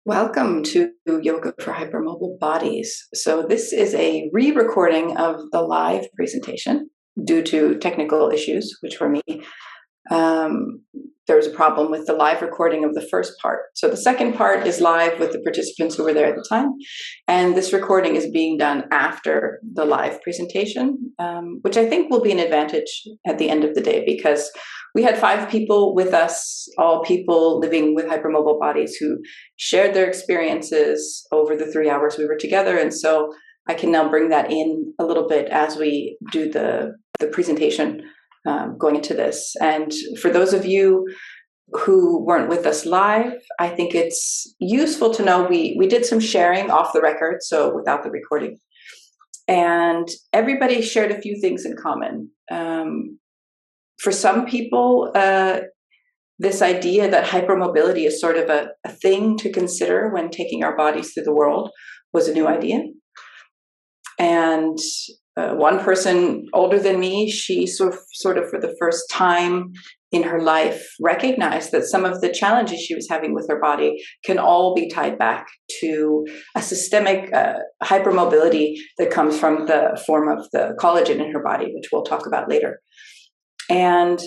Welcome to Yoga for Hypermobile Bodies. So, this is a re recording of the live presentation due to technical issues, which for me, um, there was a problem with the live recording of the first part. So, the second part is live with the participants who were there at the time. And this recording is being done after the live presentation, which I think will be an advantage at the end of the day because we had 5 people with us, all people living with hypermobile bodies who shared their experiences over the 3 hours we were together. And so I can now bring that in a little bit as we do the presentation going into this. And for those of you who weren't with us live, I think it's useful to know we did some sharing off the record, so without the recording. And everybody shared a few things in common. For some people, this idea that hypermobility is sort of a thing to consider when taking our bodies through the world was a new idea. And one person older than me, she sort of for the first time in her life recognized that some of the challenges she was having with her body can all be tied back to a systemic hypermobility that comes from the form of the collagen in her body, which we'll talk about later. And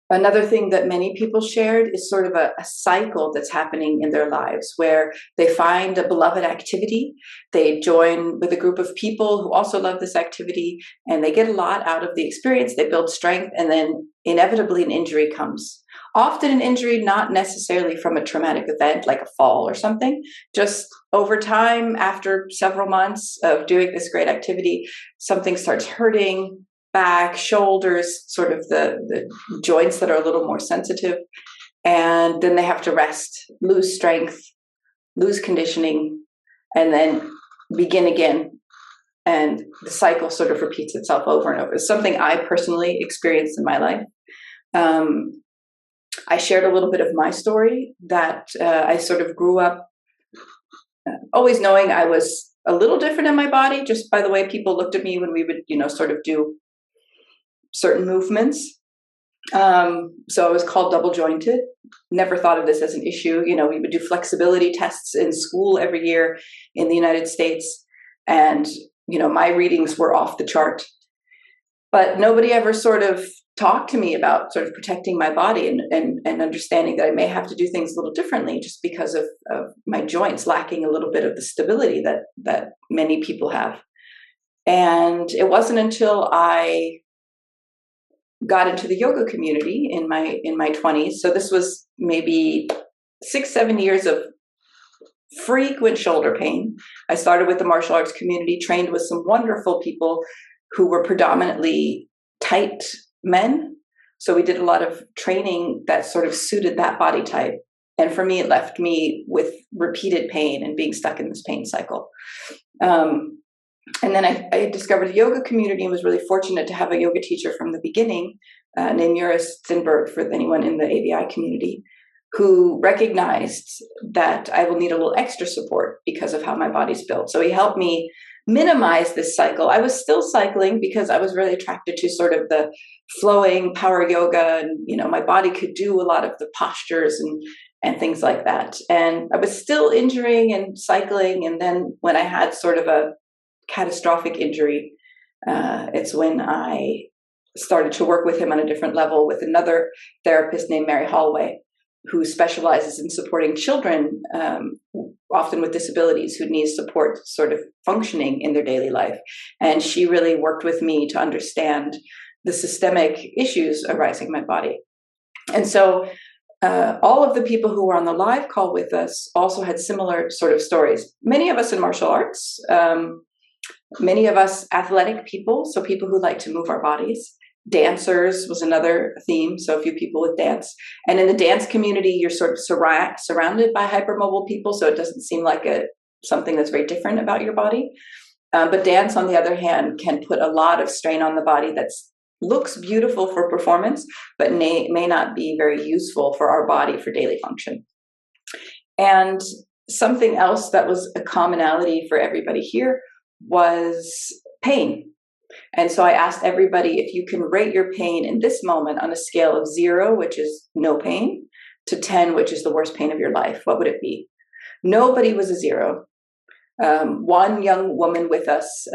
another thing that many people shared is sort of a cycle that's happening in their lives where they find a beloved activity, they join with a group of people who also love this activity, and they get a lot out of the experience, they build strength, and then inevitably an injury comes. Often an injury not necessarily from a traumatic event like a fall or something, just over time, after several months of doing this great activity, something starts hurting, back, shoulders, sort of the joints that are a little more sensitive. And then they have to rest, lose strength, lose conditioning, and then begin again. And the cycle sort of repeats itself over and over. It's something I personally experienced in my life. I shared a little bit of my story that I sort of grew up always knowing I was a little different in my body, just by the way people looked at me when we would, sort of do certain movements. So I was called double jointed. Never thought of this as an issue. We would do flexibility tests in school every year in the United States. And, my readings were off the chart. But nobody ever sort of talked to me about sort of protecting my body and understanding that I may have to do things a little differently just because of my joints lacking a little bit of the stability that many people have. And it wasn't until I got into the yoga community in my 20s. So this was maybe 6-7 years of frequent shoulder pain. I started with the martial arts community, trained with some wonderful people who were predominantly tight men. So we did a lot of training that sort of suited that body type. And for me, it left me with repeated pain and being stuck in this pain cycle. And then I discovered a yoga community and was really fortunate to have a yoga teacher from the beginning named Yura Stenberg, for anyone in the ABI community, who recognized that I will need a little extra support because of how my body's built. So he helped me minimize this cycle. I was still cycling because I was really attracted to sort of the flowing power yoga, and my body could do a lot of the postures and things like that. And I was still injuring and cycling. And then when I had sort of a catastrophic injury, it's when I started to work with him on a different level with another therapist named Mary Holloway, who specializes in supporting children, often with disabilities, who need support sort of functioning in their daily life. And she really worked with me to understand the systemic issues arising in my body. And so all of the people who were on the live call with us also had similar sort of stories. Many of us in martial arts, many of us athletic people, so people who like to move our bodies. Dancers was another theme, so a few people with dance. And in the dance community, you're sort of surrounded by hypermobile people, so it doesn't seem like something that's very different about your body. But dance, on the other hand, can put a lot of strain on the body that looks beautiful for performance, but may not be very useful for our body for daily function. And something else that was a commonality for everybody here was pain. And so I asked everybody if you can rate your pain in this moment on a scale of 0, which is no pain, to 10, which is the worst pain of your life, what would it be? Nobody was a zero. One young woman with us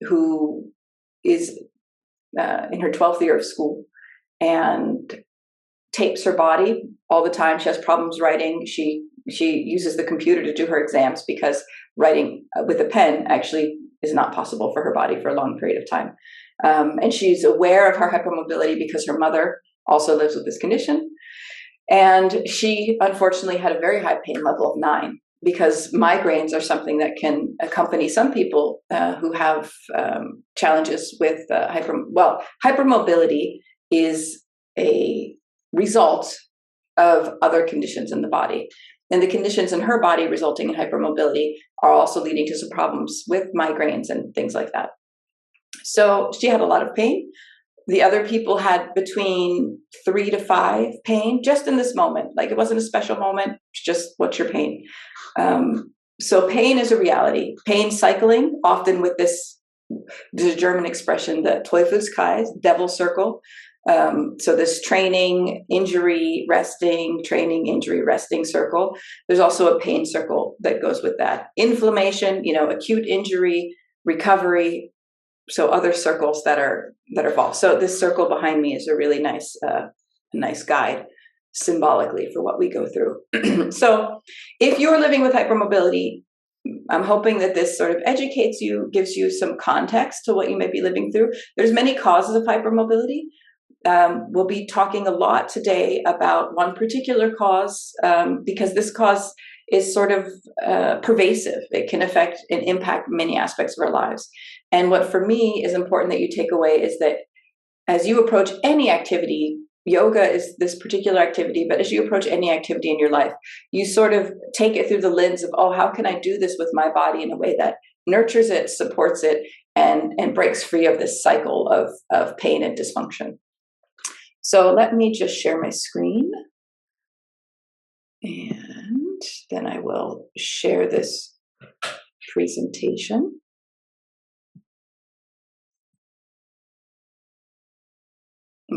who is in her 12th year of school and tapes her body all the time. She has problems writing. She uses the computer to do her exams because writing with a pen actually is not possible for her body for a long period of time. And she's aware of her hypermobility because her mother also lives with this condition. And she unfortunately had a very high pain level of 9, because migraines are something that can accompany some people who have challenges with hypermobility is a result of other conditions in the body. And the conditions in her body resulting in hypermobility are also leading to some problems with migraines and things like that. So she had a lot of pain. The other people had between 3 to 5 pain just in this moment. Like, it wasn't a special moment, it's just what's your pain. So pain is a reality. Pain cycling, often with the German expression, the Teufelskreis, devil circle. So this training, injury, resting, training, injury, resting circle. There's also a pain circle that goes with that. Inflammation, acute injury, recovery. So other circles that are involved. So this circle behind me is a really nice guide symbolically for what we go through. So if you're living with hypermobility, I'm hoping that this sort of educates you, gives you some context to what you may be living through. There's many causes of hypermobility. We'll be talking a lot today about one particular cause, because this cause is sort of pervasive. It can affect and impact many aspects of our lives. And what for me is important that you take away is that as you approach any activity, yoga is this particular activity, but as you approach any activity in your life, you sort of take it through the lens of, oh, how can I do this with my body in a way that nurtures it, supports it, and breaks free of this cycle of pain and dysfunction. So let me just share my screen, and then I will share this presentation.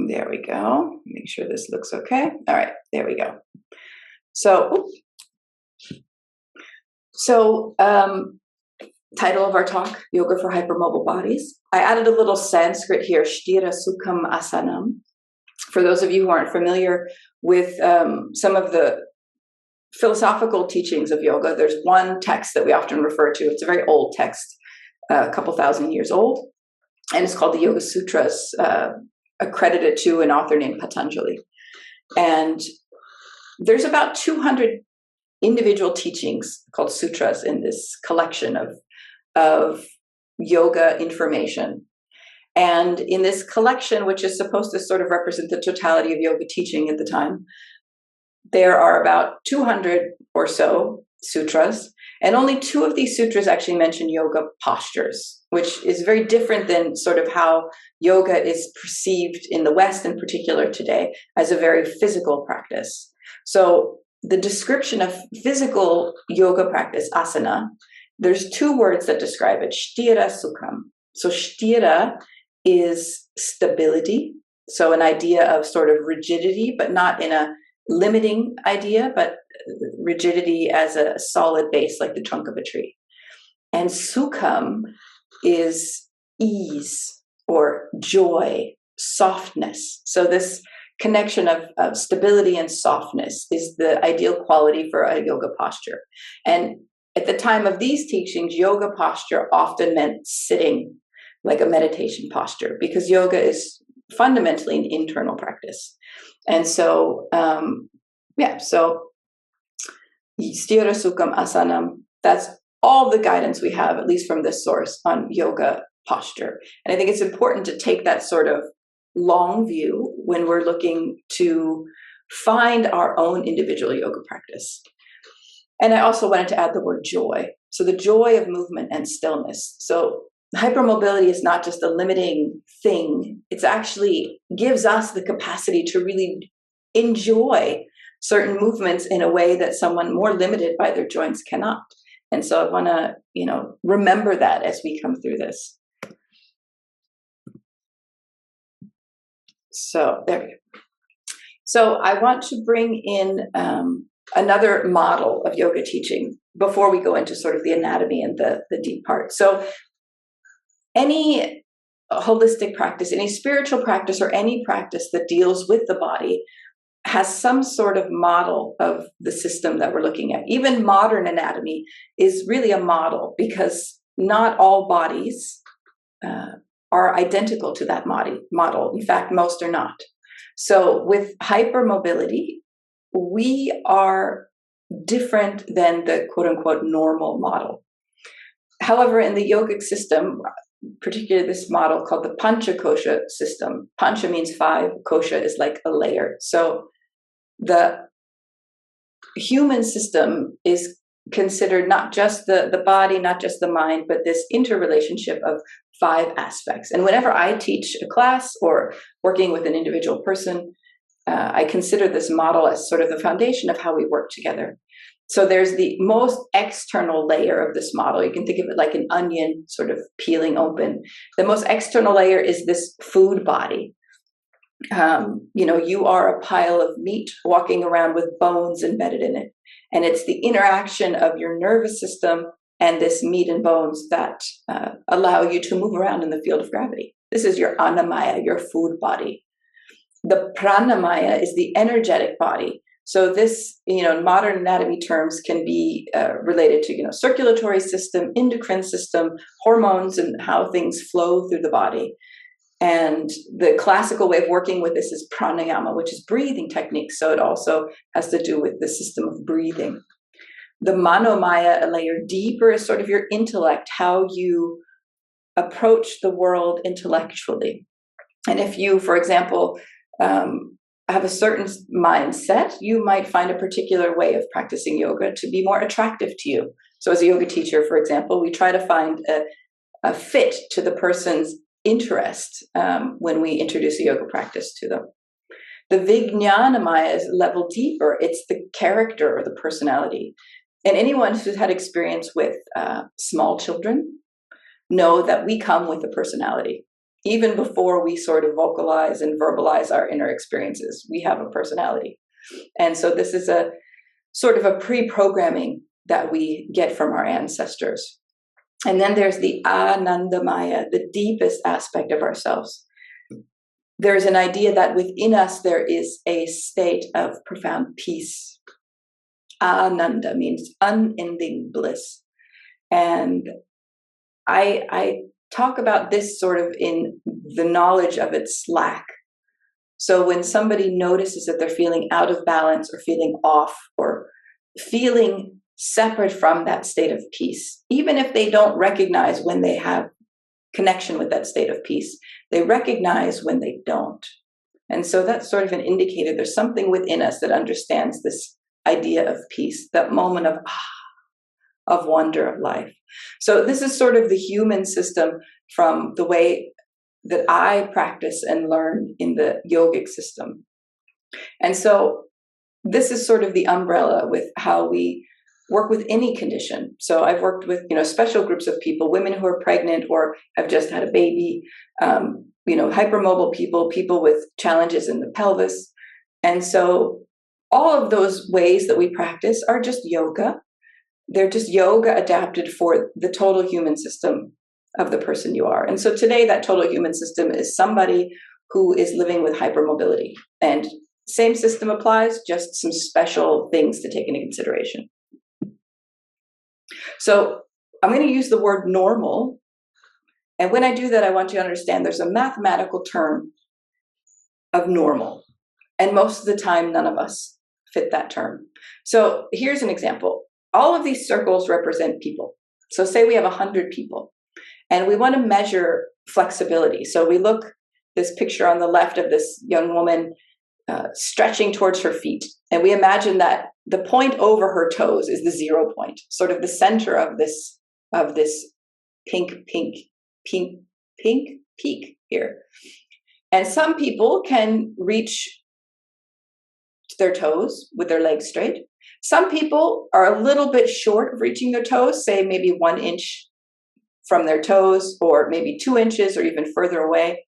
There we go. Make sure this looks okay. All right, there we go. So title of our talk, Yoga for Hypermobile Bodies. I added a little Sanskrit here, Sthira Sukham Asanam. For those of you who aren't familiar with some of the philosophical teachings of yoga, there's one text that we often refer to. It's a very old text, a couple thousand years old, and it's called the Yoga Sutras, accredited to an author named Patanjali. And there's about 200 individual teachings called sutras in this collection of yoga information. And in this collection, which is supposed to sort of represent the totality of yoga teaching at the time, there are about 200 or so sutras, and only 2 of these sutras actually mention yoga postures, which is very different than sort of how yoga is perceived in the West in particular today as a very physical practice. So the description of physical yoga practice, asana, there's 2 words that describe it, Sthira Sukham. So Sthira is stability, so an idea of sort of rigidity, but not in a limiting idea, but rigidity as a solid base, like the trunk of a tree. And Sukham is ease or joy, softness. So this connection of stability and softness is the ideal quality for a yoga posture. And at the time of these teachings, yoga posture often meant sitting, like a meditation posture, because yoga is fundamentally an internal practice. And so, so Sthira Sukham Asanam, that's all the guidance we have, at least from this source, on yoga posture. And I think it's important to take that sort of long view when we're looking to find our own individual yoga practice. And I also wanted to add the word joy. So the joy of movement and stillness. So hypermobility is not just a limiting thing. It actually gives us the capacity to really enjoy certain movements in a way that someone more limited by their joints cannot. And so I want to, remember that as we come through this. So there we go. So I want to bring in another model of yoga teaching before we go into sort of the anatomy and the deep part. So any holistic practice, any spiritual practice, or any practice that deals with the body has some sort of model of the system that we're looking at. Even modern anatomy is really a model, because not all bodies are identical to that model. In fact, most are not. So with hypermobility, we are different than the quote unquote normal model. However, in the yogic system, particularly this model called the Pancha Kosha system, Pancha means 5, Kosha is like a layer. So the human system is considered not just the body, not just the mind, but this interrelationship of 5 aspects. And whenever I teach a class or working with an individual person, I consider this model as sort of the foundation of how we work together. So there's the most external layer of this model. You can think of it like an onion sort of peeling open. The most external layer is this food body. You are a pile of meat walking around with bones embedded in it. And it's the interaction of your nervous system and this meat and bones that allow you to move around in the field of gravity. This is your annamaya, your food body. The pranamaya is the energetic body. So this, in modern anatomy terms, can be related to, circulatory system, endocrine system, hormones, and how things flow through the body. And the classical way of working with this is pranayama, which is breathing techniques. So it also has to do with the system of breathing. The manomaya, a layer deeper, is sort of your intellect, how you approach the world intellectually. And if you, for example, have a certain mindset, you might find a particular way of practicing yoga to be more attractive to you. So as a yoga teacher, for example, we try to find a fit to the person's interest when we introduce a yoga practice to them. The vijnanamaya is a level deeper. It's the character or the personality. And anyone who's had experience with small children know that we come with a personality. Even before we sort of vocalize and verbalize our inner experiences, we have a personality. And so this is a sort of a pre-programming that we get from our ancestors. And then there's the anandamaya, the deepest aspect of ourselves. There's an idea that within us there is a state of profound peace. Ananda means unending bliss. And I talk about this sort of in the knowledge of its lack. So when somebody notices that they're feeling out of balance or feeling off or feeling separate from that state of peace, even if they don't recognize when they have connection with that state of peace, they recognize when they don't. And so that's sort of an indicator. There's something within us that understands this idea of peace, that moment of wonder of life. So this is sort of the human system from the way that I practice and learn in the yogic system. And so this is sort of the umbrella with how we work with any condition. So I've worked with, special groups of people, women who are pregnant or have just had a baby, hypermobile people with challenges in the pelvis. And so all of those ways that we practice are just yoga. They're just yoga adapted for the total human system of the person you are. And so today that total human system is somebody who is living with hypermobility. And same system applies, just some special things to take into consideration. So I'm going to use the word normal. And when I do that, I want you to understand there's a mathematical term of normal. And most of the time, none of us fit that term. So here's an example. All of these circles represent people. So say we have 100 people and we want to measure flexibility. So we look this picture on the left of this young woman stretching towards her feet. And we imagine that the point over her toes is the 0 point, sort of the center of this pink peak here. And some people can reach their toes with their legs straight. Some people are a little bit short of reaching their toes, say maybe 1 inch from their toes, or maybe 2 inches or even further away.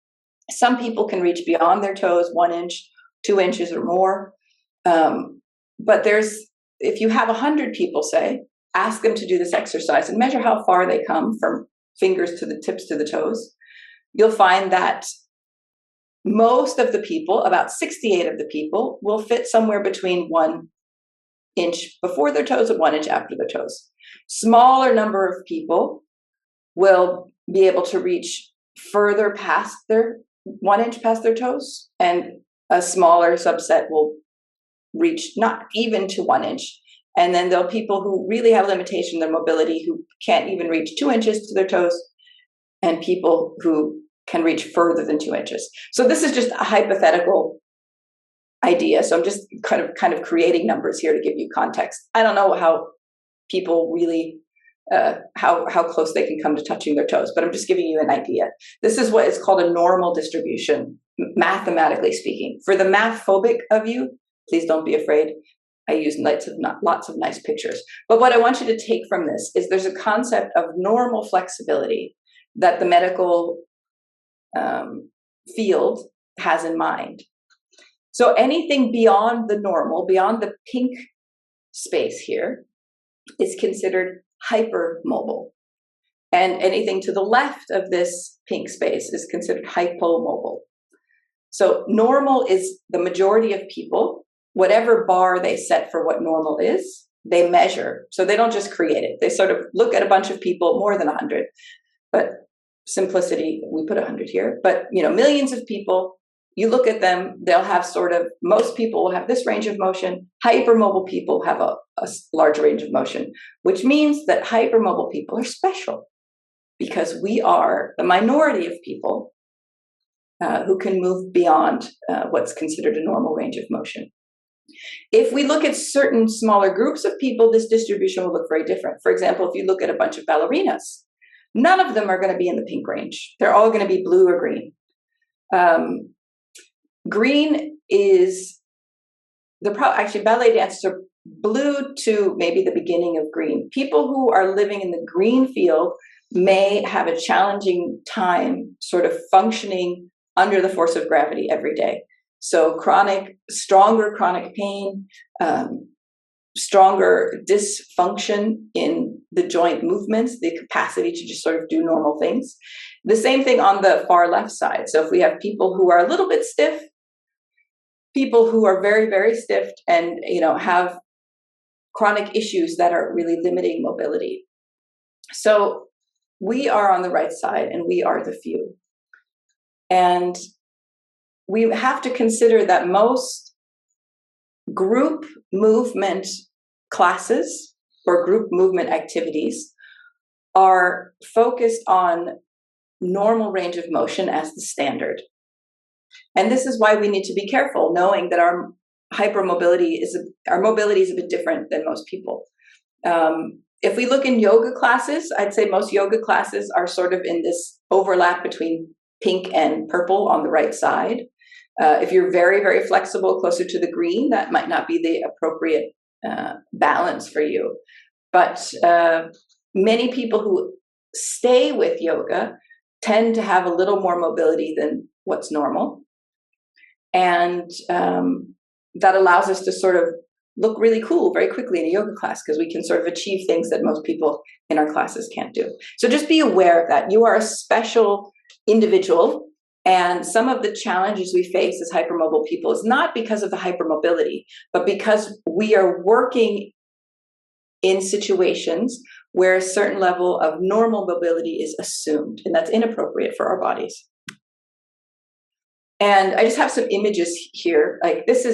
Some people can reach beyond their toes, 1 inch, 2 inches or more. But there's if you have 100 people, say, ask them to do this exercise and measure how far they come from fingers to the tips to the toes, you'll find that most of the people, about 68 of the people, will fit somewhere between 1 inch before their toes and 1 inch after their toes. Smaller number of people will be able to reach further past their 1 inch past their toes, and a smaller subset will reach not even to 1 inch. And then there'll be people who really have limitation in their mobility who can't even reach 2 inches to their toes, and people who can reach further than 2 inches. So this is just a hypothetical idea. So I'm just kind of creating numbers here to give you context. I don't know how people really how close they can come to touching their toes, but I'm just giving you an idea. This is what is called a normal distribution, mathematically speaking. For the math phobic of you, please don't be afraid. I use lots of nice pictures. But what I want you to take from this is there's a concept of normal flexibility that the medical field has in mind. So anything beyond the normal, beyond the pink space here, is considered hypermobile. And anything to the left of this pink space is considered hypomobile. So normal is the majority of people. Whatever bar they set for what normal is, they measure. So they don't just create it. They sort of look at a bunch of people, more than 100, but simplicity, we put 100 here, but millions of people, you look at them, they'll have most people will have this range of motion. Hypermobile people have a large range of motion, which means that hypermobile people are special because we are the minority of people who can move beyond what's considered a normal range of motion. If we look at certain smaller groups of people, this distribution will look very different. For example, if you look at a bunch of ballerinas, none of them are going to be in the pink range. They're all going to be blue or green. Green is actually ballet dancers are blue to maybe the beginning of green. People who are living in the green field may have a challenging time sort of functioning under the force of gravity every day. So stronger chronic pain, stronger dysfunction in the joint movements, the capacity to just sort of do normal things. The same thing on the far left side. So if we have people who are a little bit stiff, people who are very, very stiff and have chronic issues that are really limiting mobility. So we are on the right side and we are the few. And we have to consider that most group movement classes or group movement activities are focused on normal range of motion as the standard. And this is why we need to be careful, knowing that our mobility is a bit different than most people. If we look in yoga classes, I'd say most yoga classes are sort of in this overlap between pink and purple on the right side. If you're very, very flexible, closer to the green, that might not be the appropriate balance for you. But many people who stay with yoga tend to have a little more mobility than what's normal. And that allows us to sort of look really cool very quickly in a yoga class because we can sort of achieve things that most people in our classes can't do. So just be aware of that. You are a special individual. And some of the challenges we face as hypermobile people is not because of the hypermobility, but because we are working in situations where a certain level of normal mobility is assumed, and that's inappropriate for our bodies. And I just have some images here. Like this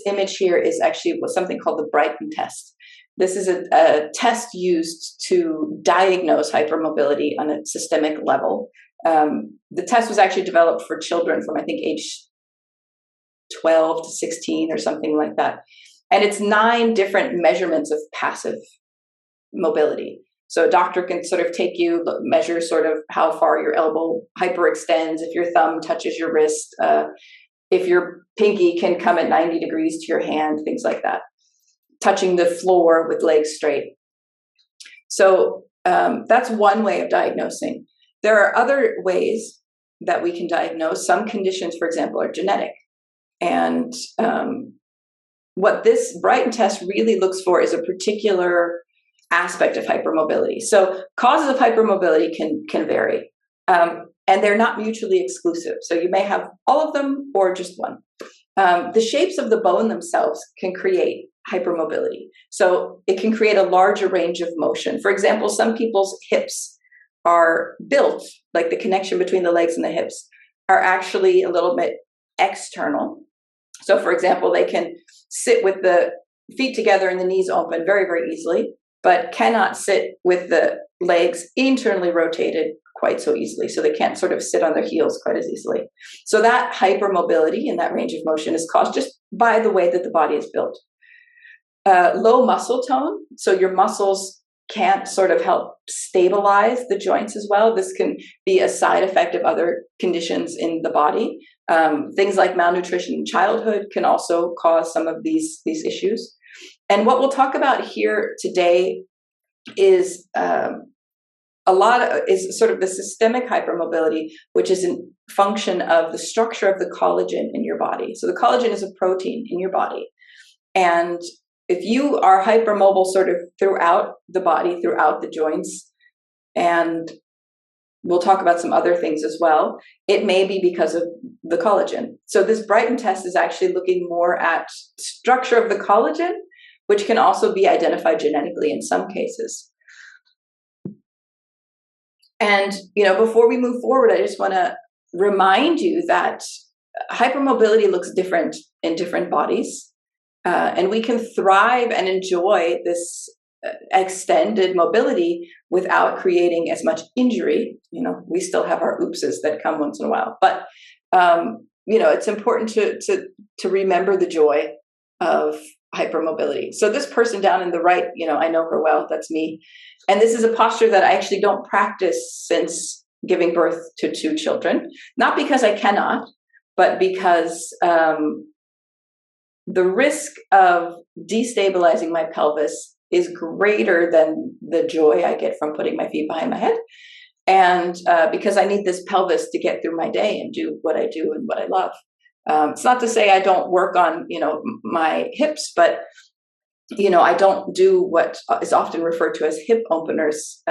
image here is actually something called the Brighton test. This is a test used to diagnose hypermobility on a systemic level. The test was actually developed for children from, I think, age 12 to 16 or something like that. And it's 9 different measurements of passive mobility. So a doctor can sort of measure sort of how far your elbow hyperextends, if your thumb touches your wrist, if your pinky can come at 90 degrees to your hand, things like that. Touching the floor with legs straight. So that's one way of diagnosing. There are other ways that we can diagnose. Some conditions, for example, are genetic. And what this Brighton test really looks for is a particular aspect of hypermobility. So causes of hypermobility can vary, and they're not mutually exclusive. So you may have all of them or just one. The shapes of the bone themselves can create hypermobility. So it can create a larger range of motion. For example, some people's hips are built, like the connection between the legs and the hips are actually a little bit external. So for example, they can sit with the feet together and the knees open very, very easily, but cannot sit with the legs internally rotated quite so easily. So they can't sort of sit on their heels quite as easily. So that hypermobility and that range of motion is caused just by the way that the body is built. Low muscle tone, so your muscles can't sort of help stabilize the joints as well. This can be a side effect of other conditions in the body. Things like malnutrition in childhood can also cause some of these issues. And what we'll talk about here today is is sort of the systemic hypermobility, which is a function of the structure of the collagen in your body. So the collagen is a protein in your body. And if you are hypermobile sort of throughout the body, throughout the joints, and we'll talk about some other things as well, it may be because of the collagen. So this Brighton test is actually looking more at structure of the collagen, which can also be identified genetically in some cases. And, before we move forward, I just want to remind you that hypermobility looks different in different bodies. And we can thrive and enjoy this extended mobility without creating as much injury. We still have our oopses that come once in a while, but it's important to remember the joy of hypermobility. So this person down in the right, I know her well, that's me. And this is a posture that I actually don't practice since giving birth to 2 children, not because I cannot, but because the risk of destabilizing my pelvis is greater than the joy I get from putting my feet behind my head. And because I need this pelvis to get through my day and do what I do and what I love. It's not to say I don't work on, my hips, but, I don't do what is often referred to as hip openers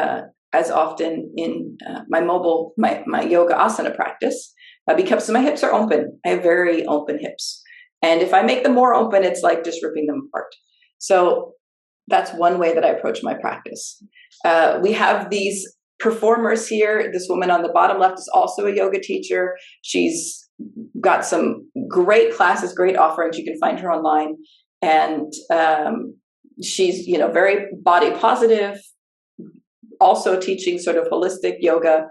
as often in my yoga asana practice because my hips are open. I have very open hips. And if I make them more open, it's like just ripping them apart. So that's one way that I approach my practice. We have these performers here. This woman on the bottom left is also a yoga teacher. She's got some great classes, great offerings. You can find her online. And she's, very body positive, also teaching sort of holistic yoga.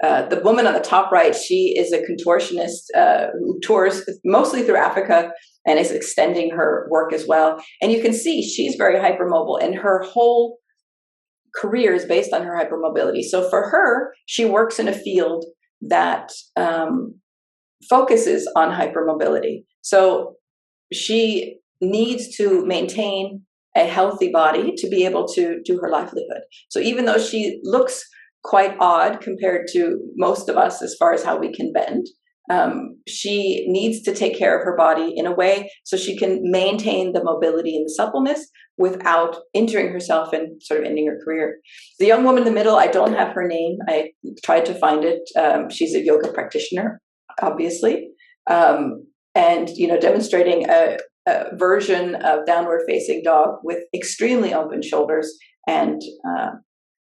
The woman on the top right, she is a contortionist who tours mostly through Africa and is extending her work as well. And you can see she's very hypermobile, and her whole career is based on her hypermobility. So for her, she works in a field that focuses on hypermobility. So she needs to maintain a healthy body to be able to do her livelihood. So even though she looks quite odd compared to most of us as far as how we can bend, she needs to take care of her body in a way so she can maintain the mobility and the suppleness without injuring herself and sort of ending her career. The young woman in the middle, I don't have her name. I tried to find it. She's a yoga practitioner, obviously, and demonstrating a version of downward facing dog with extremely open shoulders and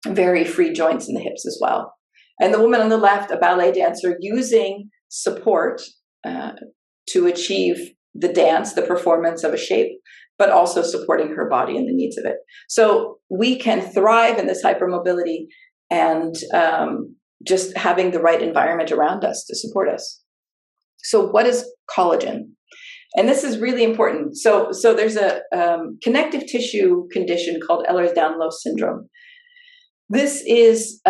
very free joints in the hips as well. And the woman on the left, a ballet dancer, using support to achieve the dance, the performance of a shape, but also supporting her body and the needs of it. So we can thrive in this hypermobility and just having the right environment around us to support us. So what is collagen? And this is really important. So there's a connective tissue condition called Ehlers-Danlos syndrome. This is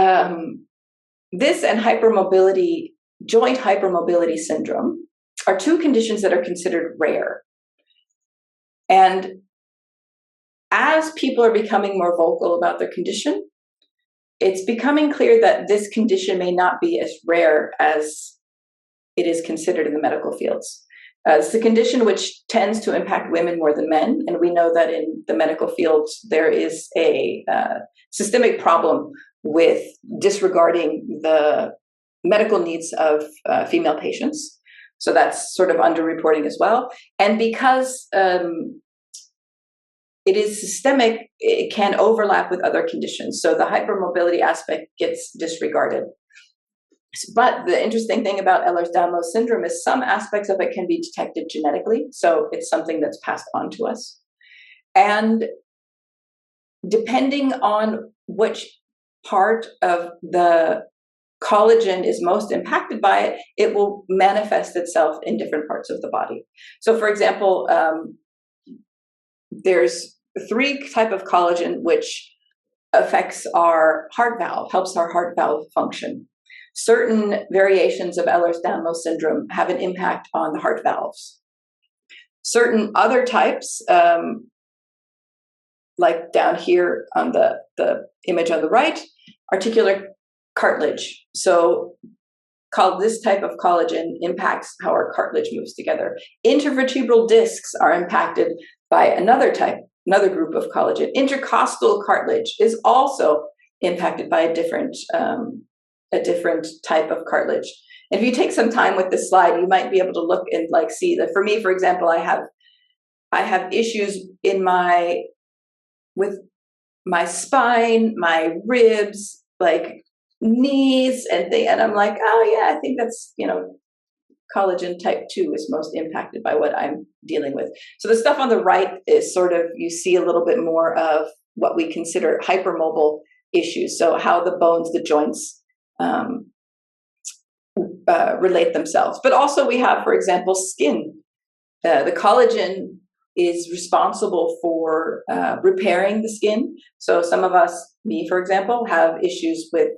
this and hypermobility, joint hypermobility syndrome, are 2 conditions that are considered rare. And as people are becoming more vocal about their condition, it's becoming clear that this condition may not be as rare as it is considered in the medical fields. It's a condition which tends to impact women more than men, and we know that in the medical field there is a systemic problem with disregarding the medical needs of female patients. So that's sort of underreporting as well. And because it is systemic, it can overlap with other conditions. So the hypermobility aspect gets disregarded. But the interesting thing about Ehlers-Danlos syndrome is some aspects of it can be detected genetically. So it's something that's passed on to us. And depending on which part of the collagen is most impacted by it, it will manifest itself in different parts of the body. So for example, there's 3 types of collagen which affects our heart valve, helps our heart valve function. Certain variations of Ehlers-Danlos syndrome have an impact on the heart valves. Certain other types, like down here on the image on the right, articular cartilage. So this type of collagen impacts how our cartilage moves together. Intervertebral discs are impacted by another group of collagen. Intercostal cartilage is also impacted by a different type of cartilage. And if you take some time with this slide, you might be able to look and see that. For me, for example, I have issues with my spine, my ribs, knees, and I'm like, oh yeah, I think that's collagen type 2 is most impacted by what I'm dealing with. So the stuff on the right is sort of, you see a little bit more of what we consider hypermobile issues. So how the bones, the joints relate themselves. But also we have, for example, skin. The collagen is responsible for repairing the skin. So some of us, me for example, have issues with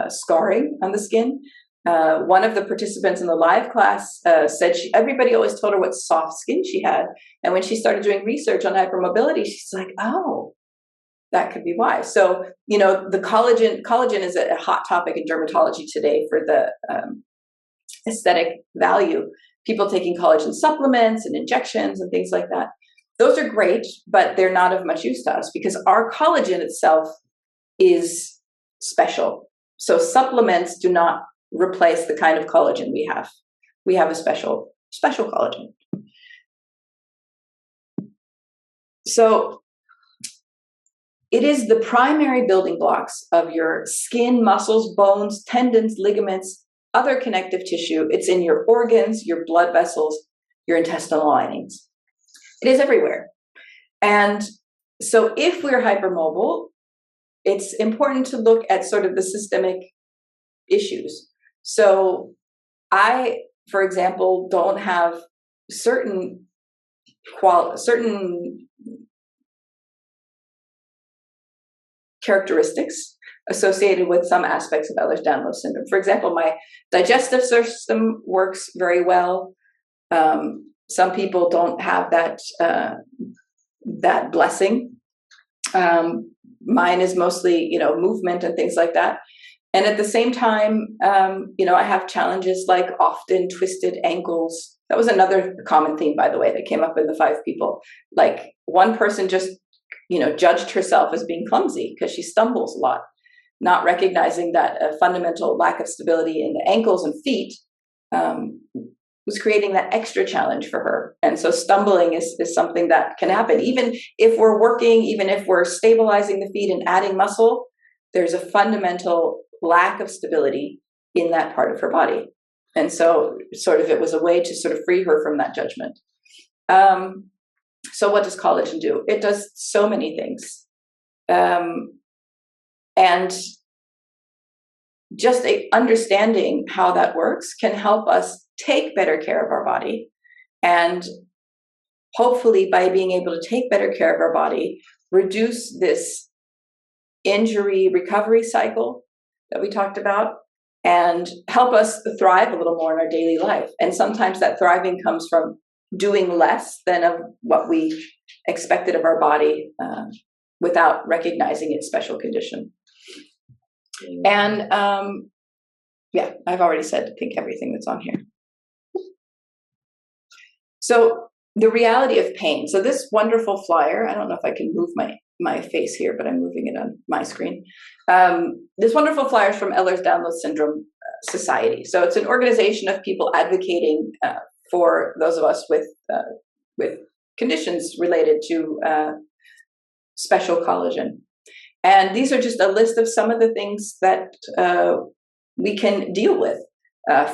scarring on the skin. One of the participants in the live class said everybody always told her what soft skin she had. And when she started doing research on hypermobility, she's like, oh, that could be why. So, the collagen is a hot topic in dermatology today for the aesthetic value. People taking collagen supplements and injections and things like that. Those are great, but they're not of much use to us because our collagen itself is special. So supplements do not replace the kind of collagen we have. We have a special collagen. So it is the primary building blocks of your skin, muscles, bones, tendons, ligaments, other connective tissue. It's in your organs, your blood vessels, your intestinal linings. It is everywhere. And so if we're hypermobile, it's important to look at sort of the systemic issues. So I, for example, don't have certain characteristics associated with some aspects of Ehlers-Danlos syndrome. For example, my digestive system works very well. Some people don't have that blessing. Mine is mostly, movement and things like that. And at the same time, I have challenges like often twisted ankles. That was another common theme, by the way, that came up in the 5 people. Like one person just, judged herself as being clumsy because she stumbles a lot, not recognizing that a fundamental lack of stability in the ankles and feet was creating that extra challenge for her. And so stumbling is something that can happen. Even if we're working, even if we're stabilizing the feet and adding muscle, there's a fundamental lack of stability in that part of her body. And so sort of it was a way to sort of free her from that judgment. So what does collagen do? It does so many things. And just understanding how that works can help us take better care of our body. And hopefully by being able to take better care of our body, reduce this injury recovery cycle that we talked about, and help us thrive a little more in our daily life. And sometimes that thriving comes from doing less than of what we expected of our body without recognizing its special condition. And I've already said, I think, everything that's on here. So the reality of pain. So this wonderful flyer, I don't know if I can move my face here, but I'm moving it on my screen. This wonderful flyer is from Ehlers-Danlos Syndrome Society. So it's an organization of people advocating for those of us with conditions related to special collagen. And these are just a list of some of the things that we can deal with.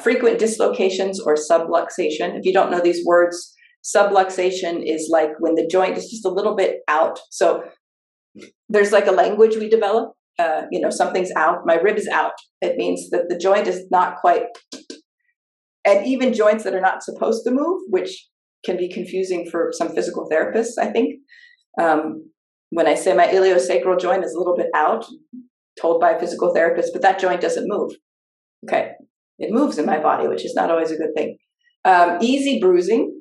Frequent dislocations or subluxation. If you don't know these words, subluxation is like when the joint is just a little bit out. So there's like a language we develop. Something's out. My rib is out. It means that the joint is not quite. And even joints that are not supposed to move, which can be confusing for some physical therapists, I think. When I say my iliosacral joint is a little bit out, told by a physical therapist, but that joint doesn't move. Okay. It moves in my body, which is not always a good thing. Easy bruising,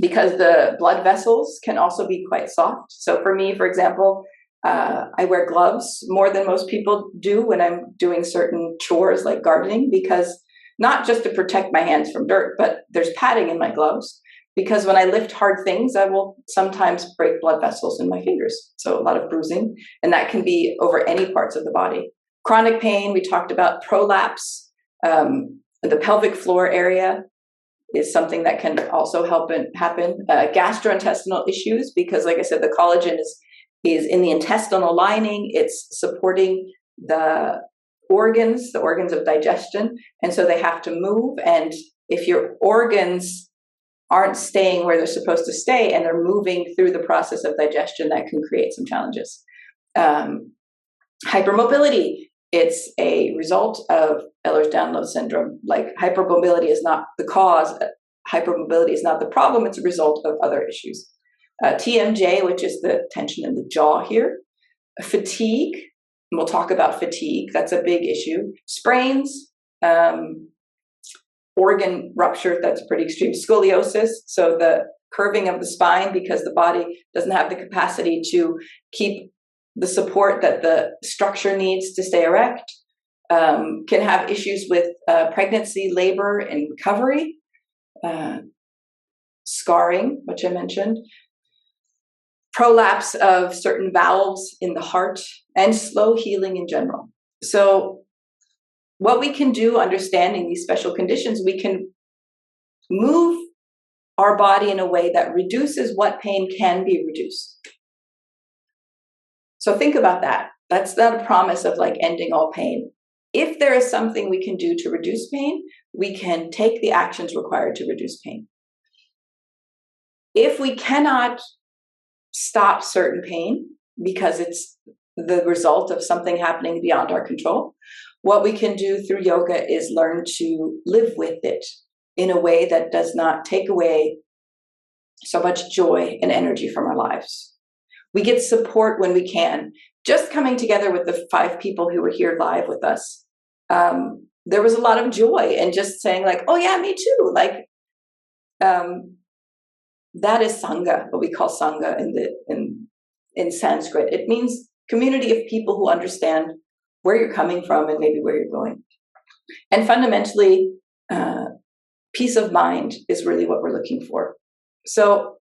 because the blood vessels can also be quite soft. So for me, for example, I wear gloves more than most people do when I'm doing certain chores like gardening, because not just to protect my hands from dirt, but there's padding in my gloves, because when I lift hard things, I will sometimes break blood vessels in my fingers. So a lot of bruising, and that can be over any parts of the body. Chronic pain, we talked about prolapse. The pelvic floor area is something that can also happen. Gastrointestinal issues, because like I said, the collagen is in the intestinal lining. It's supporting the organs of digestion. And so they have to move. And if your organs aren't staying where they're supposed to stay and they're moving through the process of digestion, that can create some challenges. Hypermobility. It's a result of Ehlers-Danlos syndrome. Like hypermobility is not the cause. Hypermobility is not the problem. It's a result of other issues. TMJ, which is the tension in the jaw here. Fatigue. And we'll talk about fatigue. That's a big issue. Sprains. Organ rupture. That's pretty extreme. Scoliosis. So the curving of the spine, because the body doesn't have the capacity to keep the support that the structure needs to stay erect. Can have issues with pregnancy, labor, and recovery. Scarring, which I mentioned. Prolapse of certain valves in the heart, and slow healing in general. So what we can do, understanding these special conditions, we can move our body in a way that reduces what pain can be reduced. So think about that. That's not a promise of like ending all pain. If there is something we can do to reduce pain, we can take the actions required to reduce pain. If we cannot stop certain pain because it's the result of something happening beyond our control, what we can do through yoga is learn to live with it in a way that does not take away so much joy and energy from our lives. We get support when we can. Just coming together with the 5 people who were here live with us, there was a lot of joy and just saying like, oh yeah, me too. Like, that is Sangha, what we call Sangha in Sanskrit. It means community of people who understand where you're coming from and maybe where you're going. And fundamentally, peace of mind is really what we're looking for. So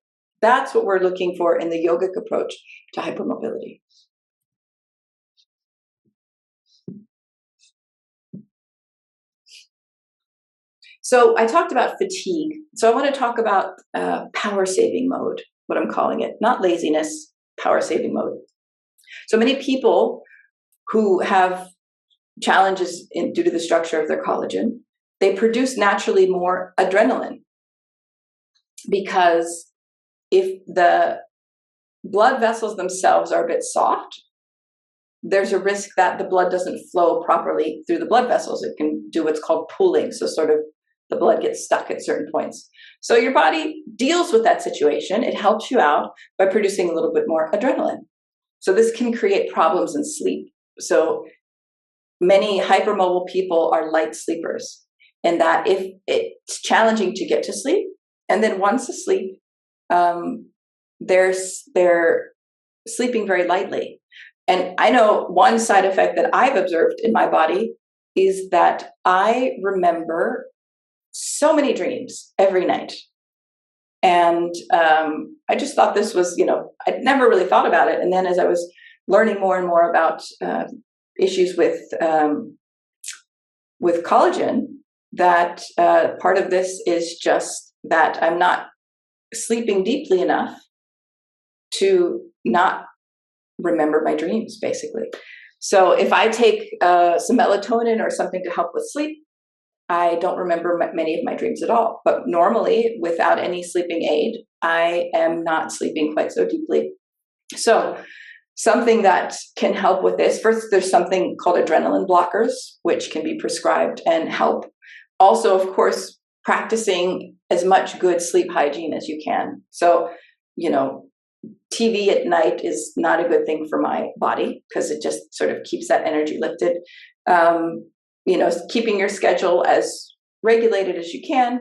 that's what we're looking for in the yogic approach to hypermobility. So I talked about fatigue. So I want to talk about power saving mode, what I'm calling it, not laziness, power saving mode. So many people who have challenges due to the structure of their collagen, they produce naturally more adrenaline, because if the blood vessels themselves are a bit soft, there's a risk that the blood doesn't flow properly through the blood vessels. It can do what's called pooling. So sort of the blood gets stuck at certain points. So your body deals with that situation. It helps you out by producing a little bit more adrenaline. So this can create problems in sleep. So many hypermobile people are light sleepers, and that if it's challenging to get to sleep, and then once asleep, they're sleeping very lightly. And I know one side effect that I've observed in my body is that I remember so many dreams every night. And I just thought this was, I'd never really thought about it. And then as I was learning more and more about issues with collagen, that part of this is just that I'm not sleeping deeply enough to not remember my dreams, basically. So if I take some melatonin or something to help with sleep, I don't remember many of my dreams at all. But normally, without any sleeping aid, I am not sleeping quite so deeply. So something that can help with this, first, there's something called adrenaline blockers, which can be prescribed and help. Also, of course, practicing as much good sleep hygiene as you can. So, TV at night is not a good thing for my body because it just sort of keeps that energy lifted. Keeping your schedule as regulated as you can,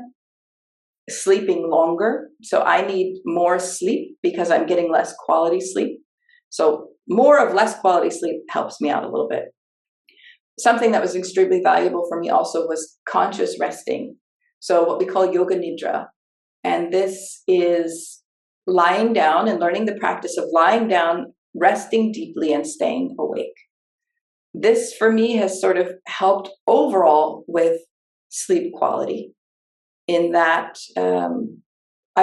sleeping longer. So I need more sleep because I'm getting less quality sleep. So more of less quality sleep helps me out a little bit. Something that was extremely valuable for me also was conscious resting. So what we call yoga nidra. And this is lying down and learning the practice of lying down, resting deeply, and staying awake. This for me has sort of helped overall with sleep quality in that, I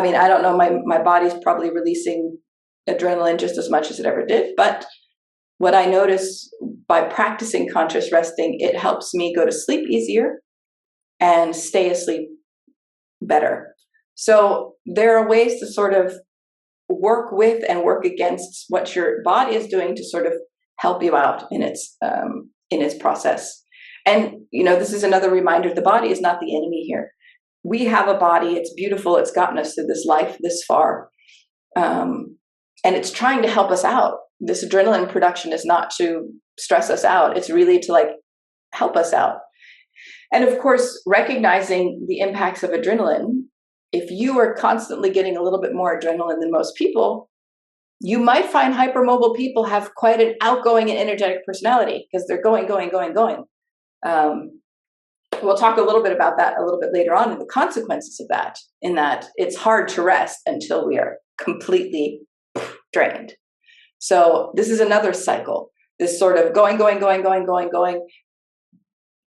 don't know, my body's probably releasing adrenaline just as much as it ever did. But what I notice by practicing conscious resting, it helps me go to sleep easier and stay asleep better. So there are ways to sort of work with and work against what your body is doing to sort of help you out in its process. And this is another reminder: the body is not the enemy here. We have a body; it's beautiful. It's gotten us through this life this far, and it's trying to help us out. This adrenaline production is not to stress us out; it's really to help us out. And of course, recognizing the impacts of adrenaline. If you are constantly getting a little bit more adrenaline than most people, you might find hypermobile people have quite an outgoing and energetic personality because they're going. We'll talk a little bit about that a little bit later on in the consequences of that, in that it's hard to rest until we are completely drained. So this is another cycle, this sort of going,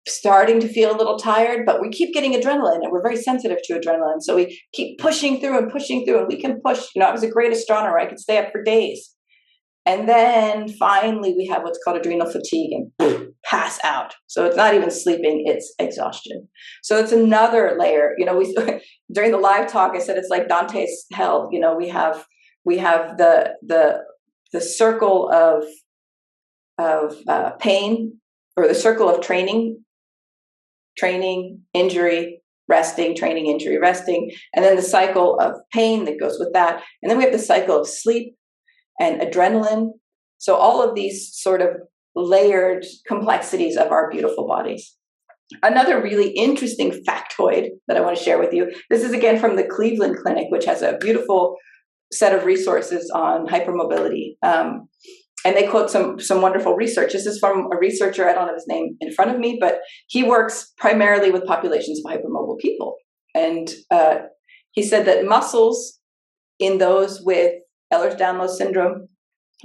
starting to feel a little tired, but we keep getting adrenaline and we're very sensitive to adrenaline. So we keep pushing through and we can push. I was a great astronomer. I could stay up for days. And then finally we have what's called adrenal fatigue and boom, pass out. So it's not even sleeping, it's exhaustion. So it's another layer. During the live talk, I said it's like Dante's hell. We have the circle of pain, or the circle of training, injury, resting, training, injury, resting, and then the cycle of pain that goes with that. And then we have the cycle of sleep and adrenaline. So all of these sort of layered complexities of our beautiful bodies. Another really interesting factoid that I want to share with you. This is again from the Cleveland Clinic, which has a beautiful set of resources on hypermobility. And they quote some wonderful research. This is from a researcher, I don't have his name in front of me, but he works primarily with populations of hypermobile people. And he said that muscles in those with Ehlers-Danlos syndrome,